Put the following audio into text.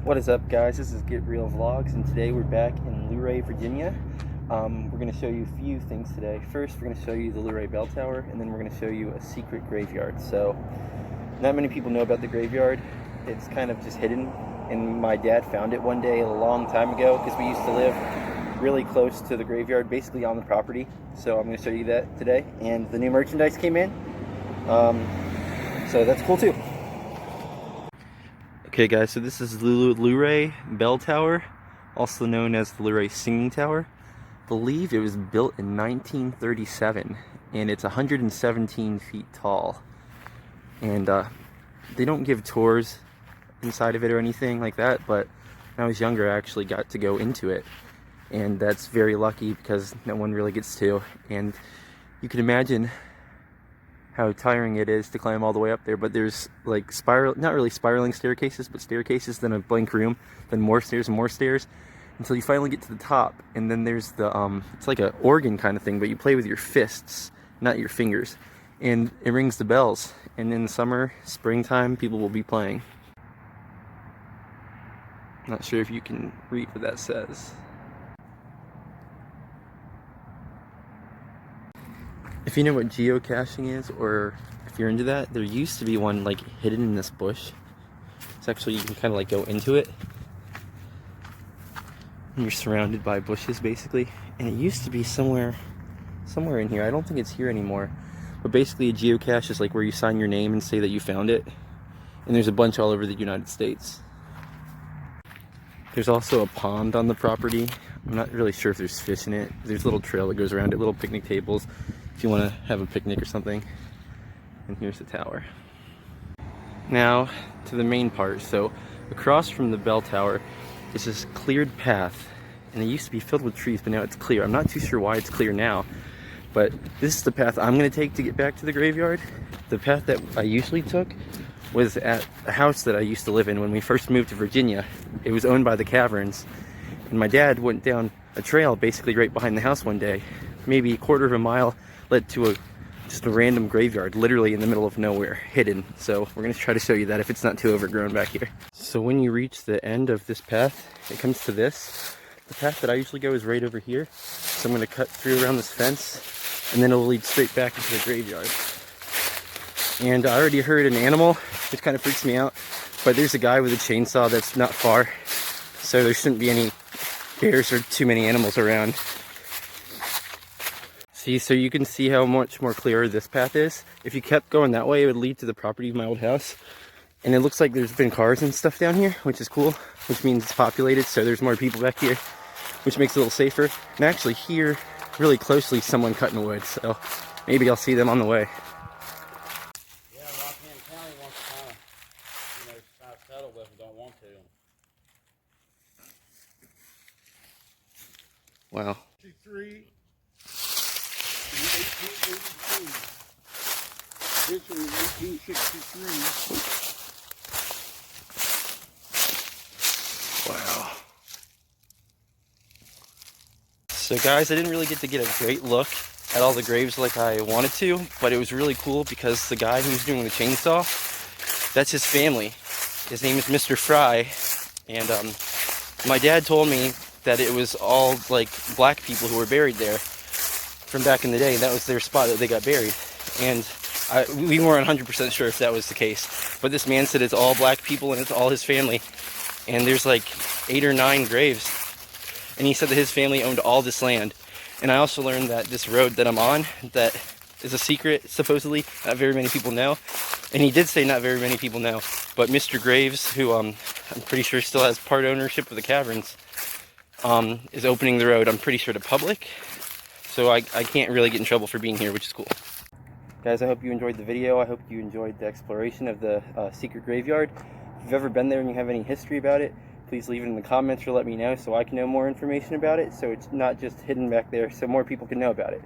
What is up, guys? This is Get Real Vlogs, and today we're back in Luray, Virginia. We're going to show you a few things today. First, we're going to show you the Luray Bell Tower, and then we're going to show you a secret graveyard. So, not many people know about the graveyard. It's kind of just hidden, and my dad found it one day a long time ago because we used to live really close to the graveyard, basically on the property. So I'm going to show you that today, and the new merchandise came in, so that's cool too. Okay guys, so this is Luray Bell Tower, also known as the Luray Singing Tower. I believe it was built in 1937, and it's 117 feet tall. And they don't give tours inside of it or anything like that, but when I was younger I actually got to go into it. And that's very lucky because no one really gets to. And you can imagine how tiring it is to climb all the way up there, but there's like not really spiraling staircases, but staircases, then a blank room, then more stairs and more stairs, until you finally get to the top. And then there's the it's like an organ kind of thing, but you play with your fists, not your fingers, and it rings the bells. And in the summer, springtime, people will be playing. Not sure if you can read what that says. If you know what geocaching is, or if you're into that, there used to be one like hidden in this bush. It's actually, you can kind of like go into it, and you're surrounded by bushes basically. And it used to be somewhere in here. I don't think it's here anymore. But basically a geocache is like where you sign your name and say that you found it. And there's a bunch all over the United States. There's also a pond on the property. I'm not really sure if there's fish in it. There's a little trail that goes around it, little picnic tables if you want to have a picnic or something. And here's the tower. Now to the main part. So across from the bell tower is this cleared path, and it used to be filled with trees, but now it's clear. I'm not too sure why it's clear now, but this is the path I'm going to take to get back to the graveyard. The path that I usually took was at a house that I used to live in when we first moved to Virginia. It was owned by the Caverns, and my dad went down a trail basically right behind the house one day. Maybe a quarter of a mile led to just a random graveyard, literally in the middle of nowhere, hidden. So we're going to try to show you that if it's not too overgrown back here. So when you reach the end of this path, it comes to this. The path that I usually go is right over here. So I'm going to cut through around this fence, and then it'll lead straight back into the graveyard. And I already heard an animal, which kind of freaks me out, but there's a guy with a chainsaw that's not far, so there shouldn't be any bears or too many animals around. See, so you can see how much more clearer this path is. If you kept going that way, it would lead to the property of my old house. And it looks like there's been cars and stuff down here, which is cool, which means it's populated, so there's more people back here, which makes it a little safer. And actually here, really closely, someone cutting wood, so maybe I'll see them on the way. Yeah, Rockingham County wants to kind of, try to settle with them, don't want to. Wow. 53. 1882. This one was 1863. Wow. So guys, I didn't really get to get a great look at all the graves like I wanted to, but it was really cool because the guy who's doing the chainsaw, that's his family. His name is Mr. Fry, and my dad told me that it was all like black people who were buried there from back in the day, and that was their spot that they got buried. And we weren't 100% sure if that was the case, but this man said it's all black people and it's all his family, and there's like 8 or 9 graves. And he said that his family owned all this land. And I also learned that this road that I'm on, that is a secret, supposedly, not very many people know. And he did say not very many people know, but Mr. Graves, who I'm pretty sure still has part ownership of the Caverns, is opening the road, I'm pretty sure, to public. So I can't really get in trouble for being here, which is cool. Guys, I hope you enjoyed the video. I hope you enjoyed the exploration of the secret graveyard. If you've ever been there and you have any history about it, please leave it in the comments or let me know so I can know more information about it, so it's not just hidden back there, so more people can know about it.